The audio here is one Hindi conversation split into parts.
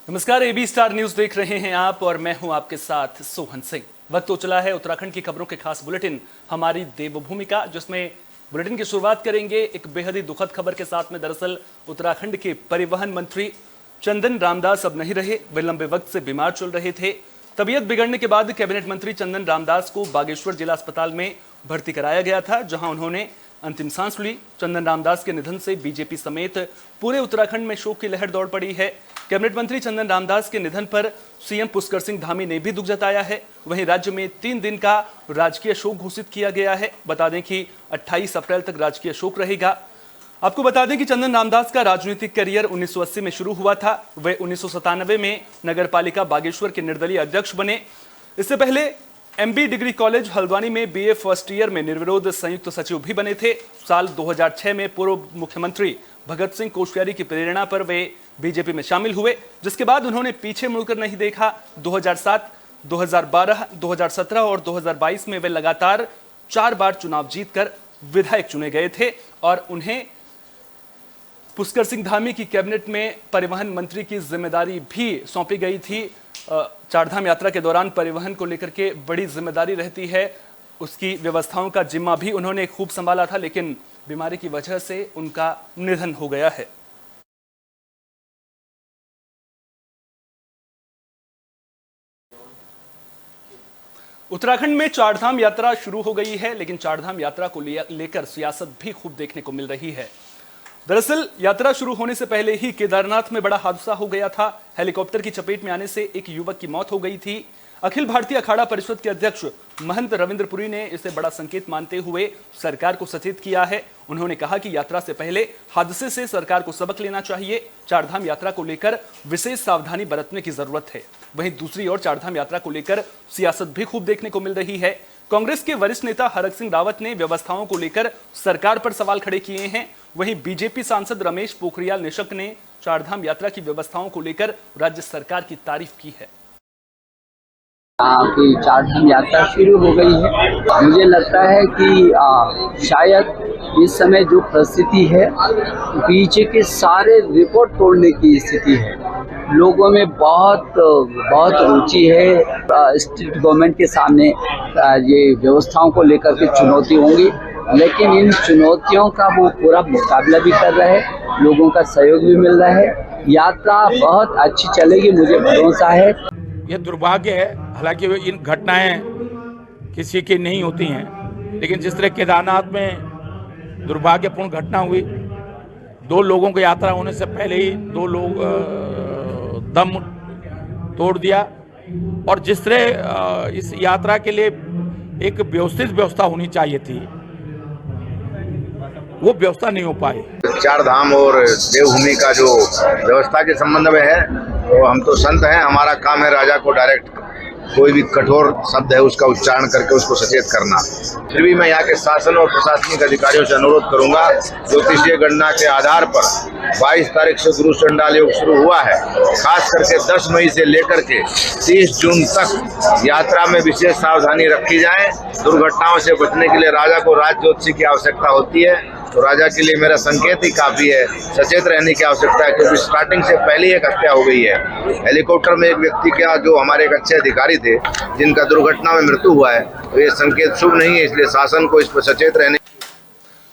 नमस्कार, एबी स्टार न्यूज देख रहे हैं आप और मैं हूं आपके साथ सोहन सिंह। वक्त हो चला है उत्तराखंड की खबरों के खास बुलेटिन हमारी देवभूमि का, जिसमें बुलेटिन की शुरुआत करेंगे एक बेहद ही दुखद खबर के साथ में। दरअसल उत्तराखंड के परिवहन मंत्री चंदन रामदास अब नहीं रहे। वे लंबे वक्त से बीमार चल रहे थे। तबीयत बिगड़ने के बाद कैबिनेट मंत्री चंदन रामदास को बागेश्वर जिला अस्पताल में भर्ती कराया गया था, जहां उन्होंने अंतिम सांस ली। चंदन रामदास के निधन से बीजेपी समेत पूरे उत्तराखंड में शोक की लहर दौड़ पड़ी है। कैबिनेट मंत्री चंदन रामदास के निधन पर सीएम पुष्कर सिंह धामी ने भी दुख जताया है। वहीं राज्य में 3 दिन का राजकीय शोक घोषित किया गया है। बता दें कि 28 अप्रैल तक राजकीय शोक रहेगा। आपको बता दें कि चंदन रामदास का राजनीतिक करियर 1980 में शुरू हुआ था। वे 1997 में नगरपालिका बागेश्वर के निर्दलीय अध्यक्ष बने। इससे पहले एमबी डिग्री कॉलेज हल्द्वानी में बीए फर्स्ट ईयर में निर्विरोध संयुक्त सचिव भी बने थे। साल 2006 में पूर्व मुख्यमंत्री भगत सिंह कोश्यारी की प्रेरणा पर वे बीजेपी में शामिल हुए, जिसके बाद उन्होंने पीछे मुड़कर नहीं देखा। 2007, 2012, 2017 और 2022 में वे लगातार 4 बार चुनाव जीतकर विधायक चुने गए थे और उन्हें पुष्कर सिंह धामी की कैबिनेट में परिवहन मंत्री की जिम्मेदारी भी सौंपी गई थी। चारधाम यात्रा के दौरान परिवहन को लेकर के बड़ी जिम्मेदारी रहती है, उसकी व्यवस्थाओं का जिम्मा भी उन्होंने खूब संभाला था, लेकिन बीमारी की वजह से उनका निधन हो गया है। उत्तराखंड में चारधाम यात्रा शुरू हो गई है, लेकिन चारधाम यात्रा को लेकर सियासत भी खूब देखने को मिल रही है। दरअसल यात्रा शुरू होने से पहले ही केदारनाथ में बड़ा हादसा हो गया था। हेलीकॉप्टर की चपेट में आने से एक युवक की मौत हो गई थी। अखिल भारतीय अखाड़ा परिषद के अध्यक्ष महंत रविंद्रपुरी ने इसे बड़ा संकेत मानते हुए सरकार को सचेत किया है। उन्होंने कहा कि यात्रा से पहले हादसे से सरकार को सबक लेना चाहिए। चारधाम यात्रा को लेकर विशेष सावधानी बरतने की जरूरत है। वहीं दूसरी ओर चारधाम यात्रा को लेकर सियासत भी खूब देखने को मिल रही है। कांग्रेस के वरिष्ठ नेता हरक सिंह रावत ने व्यवस्थाओं को लेकर सरकार पर सवाल खड़े किए हैं। वहीं बीजेपी सांसद रमेश पोखरियाल निशंक ने चारधाम यात्रा की व्यवस्थाओं को लेकर राज्य सरकार की तारीफ की है। की चारधाम यात्रा शुरू हो गई है। मुझे लगता है कि शायद इस समय जो परिस्थिति है, पीछे के सारे रिकॉर्ड तोड़ने की स्थिति है। लोगों में बहुत रुचि है। स्टेट गवर्नमेंट के सामने ये व्यवस्थाओं को लेकर के चुनौती होंगी, लेकिन इन चुनौतियों का वो पूरा मुकाबला भी कर रहे हैं। लोगों का सहयोग भी मिल रहा है। यात्रा बहुत अच्छी चलेगी, मुझे भरोसा है। ये दुर्भाग्य है, हालांकि इन घटनाएं किसी की नहीं होती हैं, लेकिन जिस तरह केदारनाथ में दुर्भाग्यपूर्ण घटना हुई, 2 लोगों की यात्रा होने से पहले ही 2 लोग दम तोड़ दिया। और जिस तरह इस यात्रा के लिए एक व्यवस्थित व्यवस्था होनी चाहिए थी, वो व्यवस्था नहीं हो पाई। चारधाम और देवभूमि का जो व्यवस्था के संबंध में है, तो हम तो संत हैं। हमारा काम है राजा को डायरेक्ट कोई भी कठोर शब्द है उसका उच्चारण करके उसको सचेत करना। फिर भी मैं यहाँ के शासन और प्रशासनिक अधिकारियों से अनुरोध करूंगा, ज्योतिषीय गणना के आधार पर 22 तारीख से गुरु चंडाल योग शुरू हुआ है। खास करके 10 मई से लेकर के 30 जून तक यात्रा में विशेष सावधानी रखी जाए। दुर्घटनाओं से बचने के लिए राजा को राज ज्योतिषी की आवश्यकता होती है, तो राजा के लिए मेरा संकेत ही काफी है। सचेत रहने की आवश्यकता है, क्योंकि स्टार्टिंग से पहले एक हत्या हो गई है। हेलीकॉप्टर में एक व्यक्ति का, जो हमारे एक अच्छे अधिकारी थे, जिनका दुर्घटना में मृत्यु हुआ है, तो ये संकेत शुभ नहीं है। इसलिए शासन को इस पर सचेत रहने।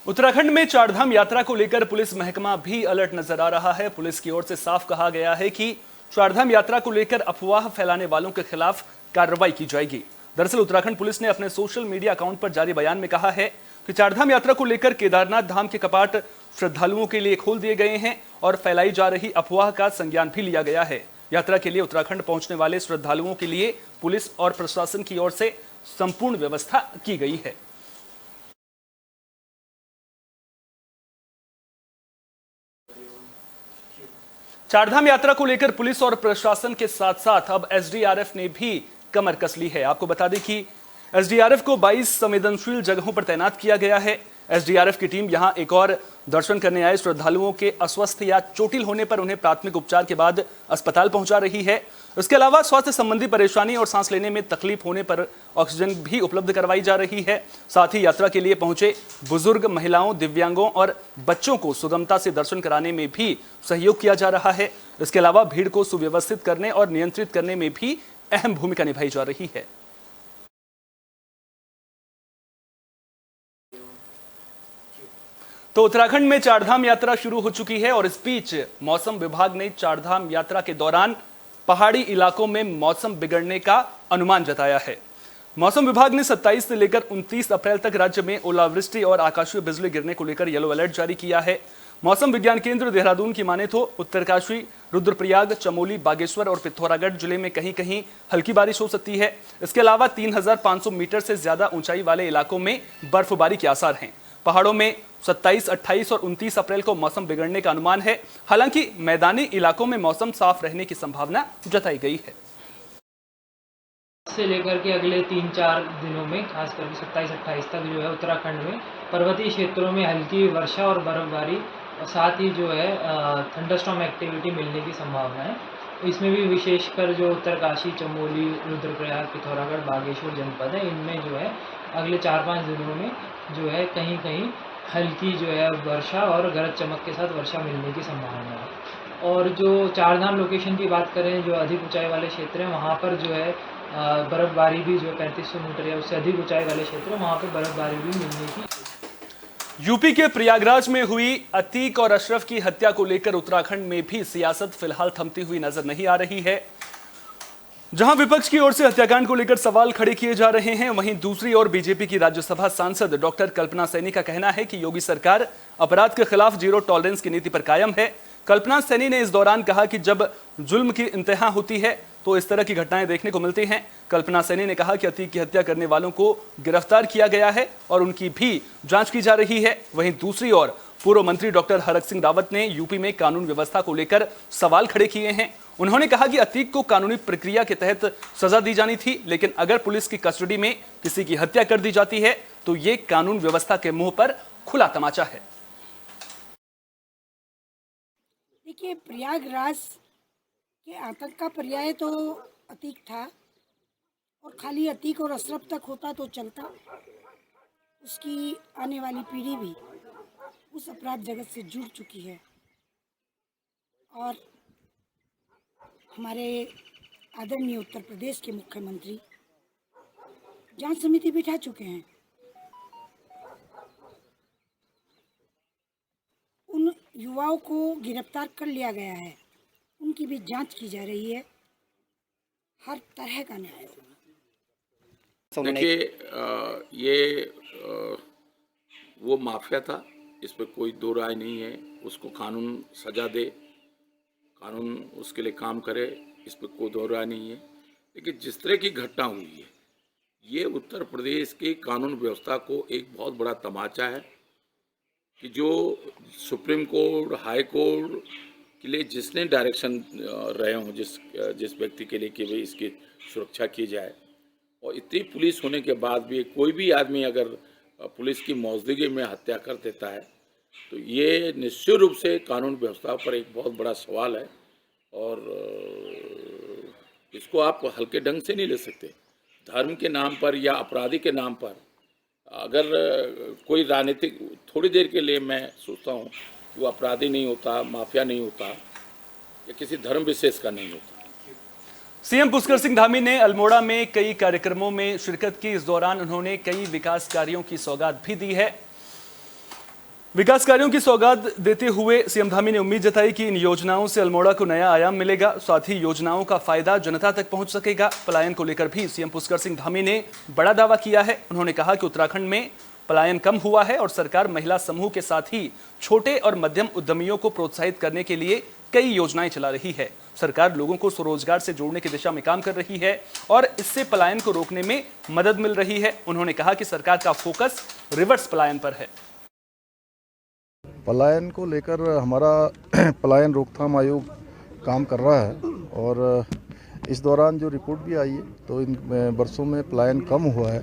उत्तराखंड में चारधाम यात्रा को लेकर पुलिस महकमा भी अलर्ट नजर आ रहा है। पुलिस की ओर से साफ कहा गया है कि चारधाम यात्रा को लेकर अफवाह फैलाने वालों के खिलाफ कार्रवाई की जाएगी। दरअसल उत्तराखंड पुलिस ने अपने सोशल मीडिया अकाउंट पर जारी बयान में कहा है कि चारधाम यात्रा को लेकर केदारनाथ धाम के कपाट श्रद्धालुओं के लिए खोल दिए गए हैं और फैलाई जा रही अफवाह का संज्ञान भी लिया गया है। यात्रा के लिए उत्तराखंड पहुंचने वाले श्रद्धालुओं के लिए पुलिस और प्रशासन की ओर से संपूर्ण व्यवस्था की गई है। चारधाम यात्रा को लेकर पुलिस और प्रशासन के साथ साथ अब एसडीआरएफ ने भी कमर कस ली है। आपको बता दें कि एसडीआरएफ को 22 संवेदनशील जगहों पर तैनात किया गया है। एसडीआरएफ की टीम यहां एक और दर्शन करने आए श्रद्धालुओं के अस्वस्थ या चोटिल होने पर उन्हें प्राथमिक उपचार के बाद अस्पताल पहुंचा रही है। इसके अलावा स्वास्थ्य संबंधी परेशानी और सांस लेने में तकलीफ होने पर ऑक्सीजन भी उपलब्ध करवाई जा रही है। साथ ही यात्रा के लिए पहुंचे बुजुर्ग, महिलाओं, दिव्यांगों और बच्चों को सुगमता से दर्शन कराने में भी सहयोग किया जा रहा है। इसके अलावा भीड़ को सुव्यवस्थित करने और नियंत्रित करने में भी अहम भूमिका निभाई जा रही है। तो उत्तराखंड में चारधाम यात्रा शुरू हो चुकी है और इस बीच मौसम विभाग ने चारधाम यात्रा के दौरान पहाड़ी इलाकों में मौसम बिगड़ने का अनुमान जताया है। मौसम विभाग ने 27 से लेकर 29 अप्रैल तक राज्य में ओलावृष्टि और आकाशीय बिजली गिरने को लेकर येलो अलर्ट जारी किया है। मौसम विज्ञान केंद्र देहरादून की माने तो उत्तरकाशी, रुद्रप्रयाग, चमोली, बागेश्वर और पिथौरागढ़ जिले में कहीं कहीं हल्की बारिश हो सकती है। इसके अलावा 3500 मीटर से ज्यादा ऊंचाई वाले इलाकों में बर्फबारी के आसार हैं। पहाड़ों में 27, 28 और 29 अप्रैल को मौसम बिगड़ने का अनुमान है। हालांकि मैदानी इलाकों में मौसम साफ रहने की संभावना जताई गई है। से लेकर के अगले 3-4 दिनों में खास करके 27-28 तक जो है उत्तराखंड में पर्वतीय क्षेत्रों में हल्की वर्षा और बर्फबारी और साथ ही जो है थंडरस्टॉर्म एक्टिविटी मिलने की संभावना है। इसमें भी विशेषकर जो उत्तरकाशी, चमोली, रुद्रप्रयाग, पिथौरागढ़, बागेश्वर जनपद है, इनमें जो है अगले 4-5 दिनों में जो है कहीं कहीं हल्की जो है वर्षा और गरज चमक के साथ वर्षा मिलने की संभावना है। और जो चारधाम लोकेशन की बात करें, जो अधिक ऊंचाई वाले क्षेत्र हैं, वहाँ पर जो है बर्फबारी भी जो 3500 मीटर या उससे अधिक ऊंचाई वाले क्षेत्र हैं, वहाँ पर बर्फबारी भी मिलने की। यूपी के प्रयागराज में हुई अतीक और अशरफ की हत्या को लेकर उत्तराखंड में भी सियासत फिलहाल थमती हुई नजर नहीं आ रही है। जहां विपक्ष की ओर से हत्याकांड को लेकर सवाल खड़े किए जा रहे हैं, वहीं दूसरी ओर बीजेपी की राज्यसभा सांसद डॉक्टर कल्पना सैनी का कहना है कि योगी सरकार अपराध के खिलाफ जीरो टॉलरेंस की नीति पर कायम है। कल्पना सैनी ने इस दौरान कहा कि जब जुल्म की इंतहा होती है तो इस तरह की घटनाएं देखने को मिलती हैं। कल्पना सैनी ने कहा कि अतीक की हत्या करने वालों को गिरफ्तार किया गया है और उनकी भी जांच की जा रही है। वहीं दूसरी ओर पूर्व मंत्री डॉक्टर हरक सिंह रावत ने यूपी में कानून व्यवस्था को लेकर सवाल खड़े किए हैं। उन्होंने कहा कि अतीक को कानूनी प्रक्रिया के तहत सजा दी जानी थी, लेकिन अगर पुलिस की कस्टडी में किसी की हत्या कर दी जाती है तो ये कानून व्यवस्था के मुंह पर खुला तमाचा है। देखिए, प्रयागराज के आतंक का पर्याय तो अतीक था और खाली अतीक और अशरफ तक होता तो चलता। उसकी आने वाली पीढ़ी भी उस अपराध जगत से जुड़ चुकी है और हमारे आदरणीय उत्तर प्रदेश के मुख्यमंत्री जांच समिति बिठा चुके हैं। उन युवाओं को गिरफ्तार कर लिया गया है, उनकी भी जांच की जा रही है। हर तरह का न्याय होगा। देखिए, ये वो माफिया था, इस पर कोई दो राय नहीं है। उसको कानून सजा दे, कानून उसके लिए काम करे, इस पर कोई दो राय नहीं है। लेकिन जिस तरह की घटना हुई है, ये उत्तर प्रदेश की कानून व्यवस्था को एक बहुत बड़ा तमाचा है कि जो सुप्रीम कोर्ट, हाई कोर्ट के लिए जिसने डायरेक्शन रहे हों, जिस व्यक्ति के लिए कि भाई इसकी सुरक्षा की जाए, और इतनी पुलिस होने के बाद भी कोई भी आदमी अगर पुलिस की मौजूदगी में हत्या कर देता है तो ये निश्चित रूप से कानून व्यवस्था पर एक बहुत बड़ा सवाल है और इसको आप हल्के ढंग से नहीं ले सकते। धर्म के नाम पर या अपराधी के नाम पर अगर कोई राजनीतिक, थोड़ी देर के लिए मैं सोचता हूँ कि वो अपराधी नहीं होता, माफिया नहीं होता या किसी धर्म विशेष का नहीं होता। सीएम पुष्कर सिंह धामी ने अल्मोड़ा में कई कार्यक्रमों में शिरकत की। इस दौरान उन्होंने कई विकास कार्यों की सौगात भी दी है। विकास कार्यों की सौगात देते हुए सीएम धामी ने उम्मीद जताई कि इन योजनाओं से अल्मोड़ा को नया आयाम मिलेगा, साथ ही योजनाओं का फायदा जनता तक पहुंच सकेगा। पलायन को लेकर भी सीएम पुष्कर सिंह धामी ने बड़ा दावा किया है। उन्होंने कहा कि उत्तराखंड में पलायन कम हुआ है और सरकार महिला समूह के साथ ही छोटे और मध्यम उद्यमियों को प्रोत्साहित करने के लिए कई योजनाएं चला रही है। सरकार लोगों को स्वरोजगार से जोड़ने की दिशा में काम कर रही है और इससे पलायन को रोकने में मदद मिल रही है। उन्होंने कहा कि सरकार का फोकस रिवर्स पलायन पर है। पलायन को लेकर हमारा पलायन रोकथाम आयोग काम कर रहा है और इस दौरान जो रिपोर्ट भी आई है तो इन वर्षों में पलायन कम हुआ है।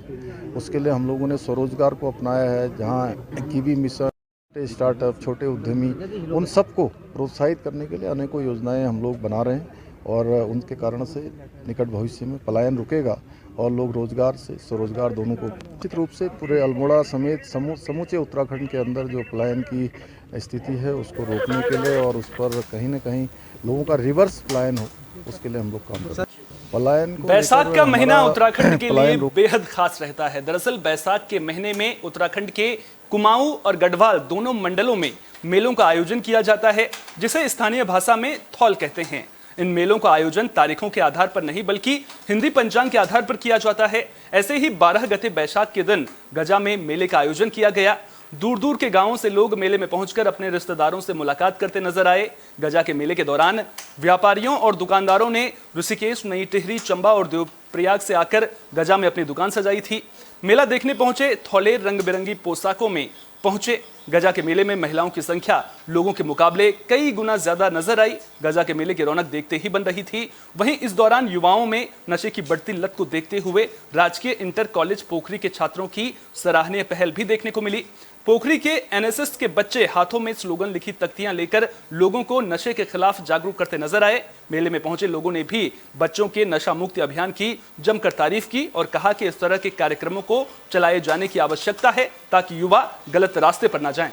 उसके लिए हम लोगों ने स्वरोजगार को अपनाया है, जहाँ कीवी मिशन, स्टार्टअप, छोटे उद्यमी, उन सबको प्रोत्साहित करने के लिए अनेकों योजनाएं हम लोग बना रहे हैं और उनके कारण से निकट भविष्य में पलायन रुकेगा और लोग रोजगार से स्वरोजगार दोनों को निश्चित रूप से पूरे अल्मोड़ा समेत समूचे उत्तराखंड के अंदर जो पलायन की स्थिति है उसको रोकने के लिए और उस पर कहीं न कहीं लोगों का रिवर्स पलायन हो, उसके लिए हम लोग काम कर रहे हैं। पलायन को बैसाख का महीना हमारा उत्तराखंड के लिए पलायन बेहद खास रहता है। दरअसल बैसाख के महीने में उत्तराखंड के कुमाऊं और गढ़वाल दोनों मंडलों में मेलों का आयोजन किया जाता है, जिसे स्थानीय भाषा में थौल कहते हैं। इन मेलों का आयोजन तारीखों के आधार पर नहीं बल्कि हिंदी पंचांग के आधार पर किया जाता है। ऐसे ही 12 गते बैसाख के दिन गजा में मेले का आयोजन किया गया। दूर दूर के गांवों से लोग मेले में पहुंचकर अपने रिश्तेदारों से मुलाकात करते नजर आए। गजा के मेले के दौरान व्यापारियों और दुकानदारों ने ऋषिकेश, नई टिहरी, चंबा और देवप्रयाग से आकर गजा में अपनी दुकान सजाई थी। मेला देखने पहुंचे थौलेर रंग बिरंगी पोशाकों में पहुंचे। गजा के मेले में महिलाओं की संख्या लोगों के मुकाबले कई गुना ज्यादा नजर आई। गजा के मेले की रौनक देखते ही बन रही थी। वहीं इस दौरान युवाओं में नशे की बढ़ती लत को देखते हुए राजकीय इंटर कॉलेज पोखरी के छात्रों की सराहनीय पहल भी देखने को मिली। पोखरी के एनएसएस के बच्चे हाथों में स्लोगन लिखी तख्तियां लेकर लोगों को नशे के खिलाफ जागरूक करते नजर आए। मेले में पहुंचे लोगों ने भी बच्चों के नशा मुक्ति अभियान की जमकर तारीफ की और कहा कि इस तरह के कार्यक्रमों को चलाए जाने की आवश्यकता है ताकि युवा गलत रास्ते पर न जाएं।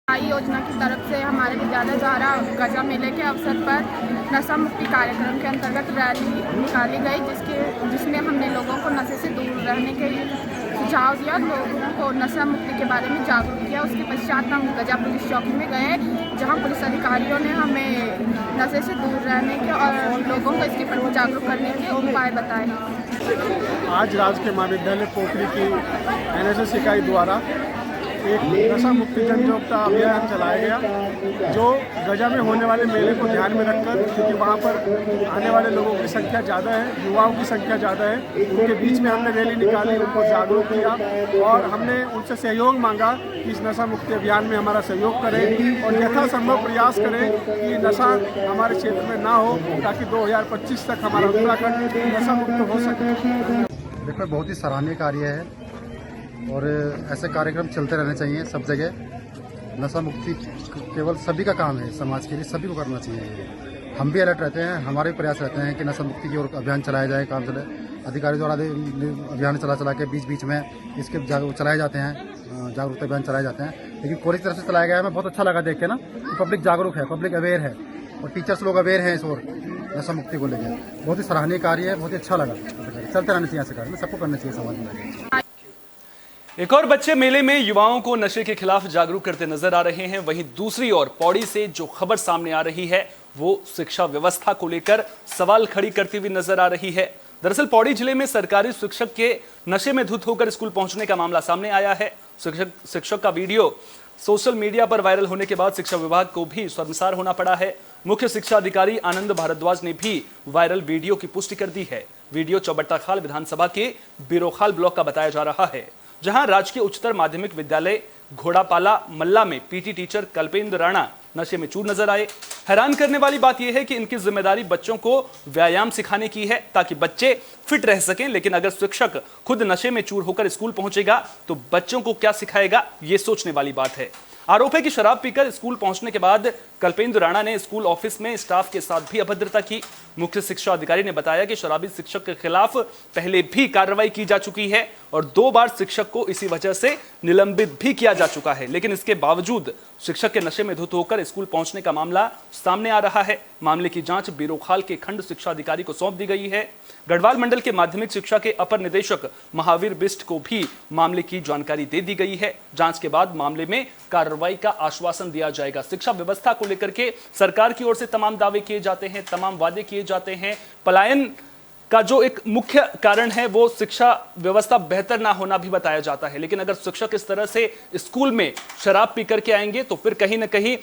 योजना की तरफ से हमारे विद्यालय द्वारा गजा मेले के अवसर पर नशा मुक्ति कार्यक्रम के अंतर्गत रैली निकाली गई, जिसमें हमने लोगों को नशे से दूर रहने के सुझाव दिया, लोगों को नशा मुक्ति के बारे में जागरूक किया। उसके पश्चात हम गजा पुलिस चौकी में गए, जहां पुलिस अधिकारियों ने हमें नशे से दूर रहने के और लोगों को इसके प्रति जागरूक करने के उपाय बताए। आज राजकीय महाविद्यालय पोखरी की एनएसएस इकाई द्वारा एक नशा मुक्ति जन जागरूकता अभियान चलाया गया, जो गजा में होने वाले मेले को ध्यान में रखकर, क्योंकि वहाँ पर आने वाले लोगों की संख्या ज़्यादा है, युवाओं की संख्या ज़्यादा है, उनके बीच में हमने रैली निकाली, उनको जागरूक किया और हमने उनसे सहयोग मांगा कि इस नशा मुक्ति अभियान में हमारा सहयोग करें और यथासंभव प्रयास करें कि नशा हमारे क्षेत्र में ना हो, ताकि 2025 तक हमारा उत्तराखंड नशा मुक्त हो सके। देखो, बहुत ही सराहनीय कार्य है और ऐसे कार्यक्रम चलते रहने चाहिए सब जगह। नशा मुक्ति केवल सभी का काम है, समाज के लिए सभी को करना चाहिए। हम भी अलर्ट रहते हैं, हमारे भी प्रयास रहते हैं कि नशा मुक्ति की ओर अभियान चलाया जाए, काम चले। अधिकारी द्वारा अभियान चला के बीच बीच में इसके चलाए जाते हैं, जागरूकता अभियान चलाए जाते हैं, लेकिन कॉलेज की तरफ से चलाया गया है। हमें बहुत अच्छा लगा देख के ना कि पब्लिक जागरूक है, पब्लिक अवेयर है और टीचर्स लोग अवेयर हैं इस ओर नशा मुक्ति को लेकर। बहुत ही सराहनीय कार्य है, बहुत ही अच्छा लगा। चलते रहना चाहिए ऐसे कार्य, सबको करना चाहिए समाज में। एक और बच्चे मेले में युवाओं को नशे के खिलाफ जागरूक करते नजर आ रहे हैं। वहीं दूसरी ओर पौड़ी से जो खबर सामने आ रही है वो शिक्षा व्यवस्था को लेकर सवाल खड़ी करती हुई नजर आ रही है। दरअसल पौड़ी जिले में सरकारी शिक्षक के नशे में धुत होकर स्कूल पहुंचने का मामला सामने आया है। शिक्षक का वीडियो सोशल मीडिया पर वायरल होने के बाद शिक्षा विभाग को भी शर्मसार होना पड़ा है। मुख्य शिक्षा अधिकारी आनंद भारद्वाज ने भी वायरल वीडियो की पुष्टि कर दी है। वीडियो चौबट्टाखाल विधानसभा के बिरोखाल ब्लॉक का बताया जा रहा है, जहां राजकीय उच्चतर माध्यमिक विद्यालय घोड़ापाला मल्ला में पीटी टीचर कल्पेंद्र राणा नशे में चूर नजर आए। हैरान करने वाली बात यह है कि इनकी जिम्मेदारी बच्चों को व्यायाम सिखाने की है ताकि बच्चे फिट रह सकें, लेकिन अगर शिक्षक खुद नशे में चूर होकर स्कूल पहुंचेगा तो बच्चों को क्या सिखाएगा, यह सोचने वाली बात है। आरोप है कि शराब पीकर स्कूल पहुंचने के बाद कल्पेंद्र राणा ने स्कूल ऑफिस में स्टाफ के साथ भी अभद्रता की। मुख्य शिक्षा अधिकारी ने बताया कि शराबी शिक्षक के खिलाफ पहले भी कार्रवाई की जा चुकी है और 2 बार शिक्षक को इसी वजह से निलंबित भी किया जा चुका है, लेकिन इसके बावजूद शिक्षक के नशे में धुत होकर स्कूल पहुंचने का मामला सामने आ रहा है। मामले की जांच बिरोखाल के खंड शिक्षा अधिकारी को सौंप दी गई है। गढ़वाल मंडल के माध्यमिक शिक्षा के अपर निदेशक महावीर बिष्ट को भी मामले की जानकारी दे दी गई है। जांच के बाद मामले में कार्रवाई का आश्वासन दिया जाएगा। शिक्षा व्यवस्था को लेकर के सरकार की ओर से तमाम दावे किए जाते हैं, तमाम वादे किए जाते हैं। पलायन का जो एक मुख्य कारण है वो शिक्षा व्यवस्था बेहतर ना होना भी बताया जाता है, लेकिन अगर शिक्षक इस तरह से स्कूल में शराब पी करके आएंगे तो फिर कहीं ना कहीं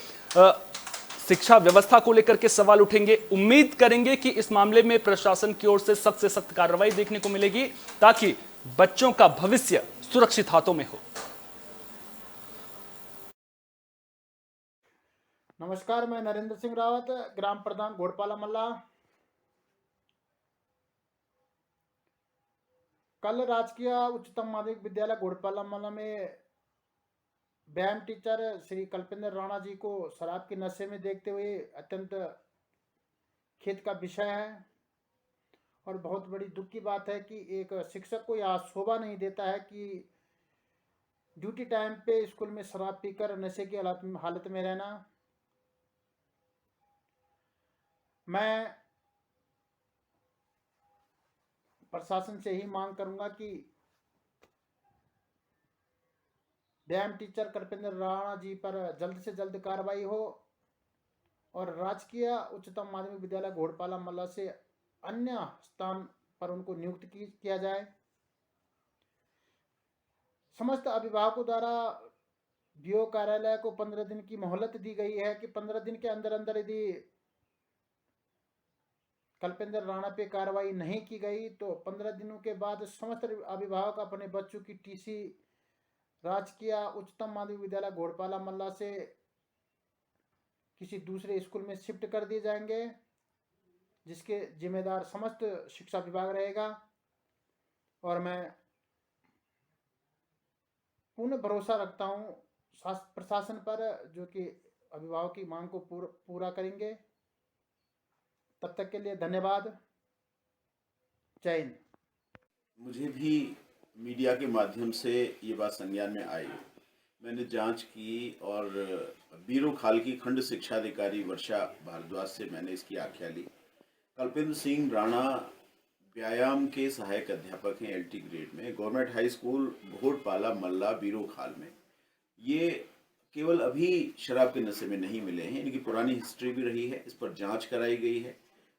शिक्षा व्यवस्था को लेकर के सवाल उठेंगे। उम्मीद करेंगे कि इस मामले में प्रशासन की ओर से सख्त कार्रवाई देखने को मिलेगी ताकि बच्चों का भविष्य सुरक्षित हाथों में हो। नमस्कार, मैं नरेंद्र सिंह रावत, ग्राम प्रधान घोड़पाला मल्ला। कल राजकीय उच्चतम माध्यमिक विद्यालय घोड़पाला मल्ला में व्यायाम टीचर श्री कल्पेंद्र राणा जी को शराब के नशे में देखते हुए अत्यंत खेद का विषय है और बहुत बड़ी दुख की बात है कि एक शिक्षक को यह शोभा नहीं देता है कि ड्यूटी टाइम पे स्कूल में शराब पीकर नशे की हालत में रहना। मैं प्रशासन से ही मांग करूंगा कि व्यायाम टीचर कल्पेंद्र राणा जी पर जल्द से जल्द कार्रवाई हो और राजकीय उच्चतम माध्यमिक विद्यालय घोड़पाला मल्ला से अन्य स्थान पर उनको नियुक्त किया जाए। समस्त अभिभावकों द्वारा बीओ कार्यालय को 15 दिन की मोहलत दी गई है कि 15 दिन के अंदर अंदर यदि कल्पेंद्र राणा पे कार्रवाई नहीं की गई तो 15 दिनों के बाद समस्त अभिभावक अपने बच्चों की टीसी राजकीय उच्चतम माध्यमिक विद्यालय घोड़पाला मल्ला से किसी दूसरे स्कूल में शिफ्ट कर दिए जाएंगे, जिसके जिम्मेदार समस्त शिक्षा विभाग रहेगा। और मैं पूर्ण भरोसा रखता हूँ प्रशासन पर, जो कि अभिभावक की मांग को पूरा करेंगे। तब तक के लिए धन्यवाद। जय हिंद। मुझे भी मीडिया के माध्यम से ये बात संज्ञान में आई। मैंने जांच की और बीरो खाल की खंड शिक्षा अधिकारी वर्षा भारद्वाज से मैंने इसकी आख्या ली। कल्पेंद्र सिंह राणा व्यायाम के सहायक अध्यापक हैं LT ग्रेड में, गवर्नमेंट हाई स्कूल घोड़पाला मल्ला बीरो खाल में। ये केवल अभी शराब के नशे में नहीं मिले हैं, इनकी पुरानी हिस्ट्री भी रही है। इस पर जांच कराई गई है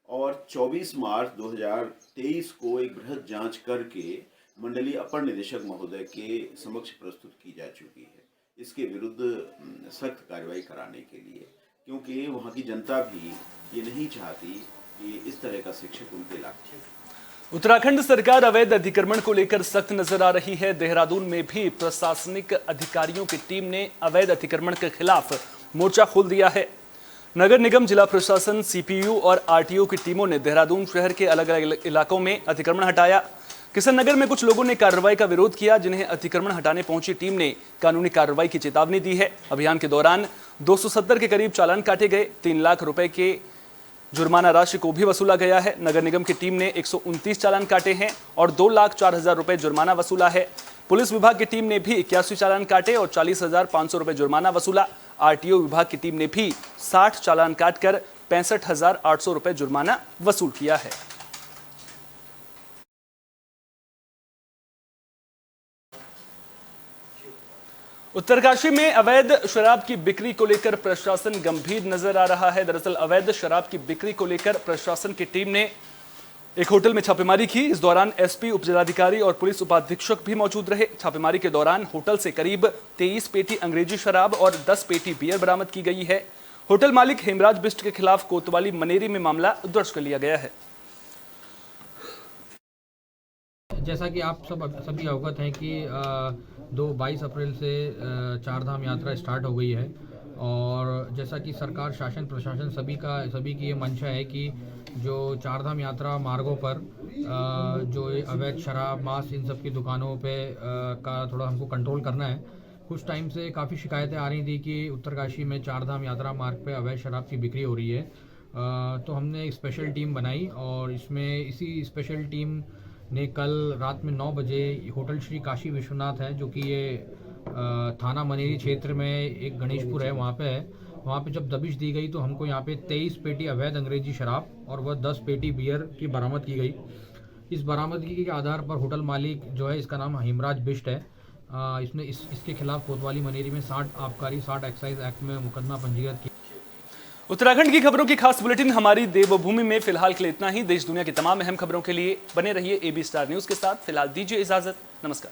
और 24 मार्च 2023 को एक बृहद जांच करके मंडलीय अपर निदेशक महोदय के समक्ष प्रस्तुत की जा चुकी है। इसके विरुद्ध सख्त कार्रवाई कराने के लिए, क्योंकि वहाँ की जनता भी ये नहीं चाहती कि इस तरह का शिक्षक उनके लायक। उत्तराखंड सरकार अवैध अतिक्रमण को लेकर सख्त नजर आ रही है। देहरादून में भी प्रशासनिक अधिकारियों की टीम ने अवैध अतिक्रमण के खिलाफ मोर्चा खोल दिया है। नगर निगम, जिला प्रशासन, CPU और RTO की टीमों ने देहरादून शहर के अलग अलग इलाकों में अतिक्रमण हटाया। किशन नगर में कुछ लोगों ने कार्रवाई का विरोध किया, जिन्हें अतिक्रमण हटाने पहुंची टीम ने कानूनी कार्रवाई की चेतावनी दी है। अभियान के दौरान 270 के करीब चालान काटे गए। 3 लाख रुपए के जुर्माना राशि को भी वसूला गया है। नगर निगम की टीम ने 129 चालान काटे हैं और 2,04,000 रुपए जुर्माना वसूला है। पुलिस विभाग की टीम ने भी 81 चालान काटे और 40,500 रुपए जुर्माना वसूला। RTO विभाग की टीम ने भी 60 चालान काटकर 65,800 रुपए जुर्माना वसूल किया है। उत्तरकाशी में अवैध शराब की बिक्री को लेकर प्रशासन गंभीर नजर आ रहा है। दरअसल अवैध शराब की बिक्री को लेकर प्रशासन की टीम ने एक होटल में छापेमारी की। इस दौरान SP, उपजिलाधिकारी और पुलिस उपाधीक्षक भी मौजूद रहे। छापेमारी के दौरान होटल से करीब 23 पेटी अंग्रेजी शराब और 10 पेटी बियर बरामद की गई है। होटल मालिक हेमराज बिष्ट के खिलाफ कोतवाली मनेरी में मामला दर्ज कर लिया गया है। जैसा कि आप सभी अवगत हैं कि 22 अप्रैल से चारधाम यात्रा स्टार्ट हो गई है और जैसा कि सरकार, शासन, प्रशासन सभी की ये मंशा है कि जो चारधाम यात्रा मार्गों पर जो अवैध शराब, मांस, इन सब की दुकानों पे का थोड़ा हमको कंट्रोल करना है। कुछ टाइम से काफ़ी शिकायतें आ रही थी कि उत्तरकाशी में चारधाम यात्रा मार्ग पे अवैध शराब की बिक्री हो रही है। तो हमने एक स्पेशल टीम बनाई और इसी स्पेशल टीम ने कल रात में 9 बजे होटल श्री काशी विश्वनाथ है, जो कि ये थाना मनेरी क्षेत्र में एक गणेशपुर है, वहाँ पे जब दबिश दी गई तो हमको यहाँ पे 23 पेटी अवैध अंग्रेजी शराब और वह 10 पेटी बियर की बरामद की गई। इस बरामदगी के आधार पर होटल मालिक जो है, इसका नाम हेमराज बिष्ट है, इसके खिलाफ कोतवाली मनेरी में 60 आबकारी 60 एक्साइज एक्ट में मुकदमा पंजीकृत किया। उत्तराखंड की खबरों की खास बुलेटिन हमारी देवभूमि में फिलहाल के लिए इतना ही। देश दुनिया की तमाम अहम खबरों के लिए बने रहिए AB स्टार न्यूज के साथ। फिलहाल दीजिए इजाजत। नमस्कार।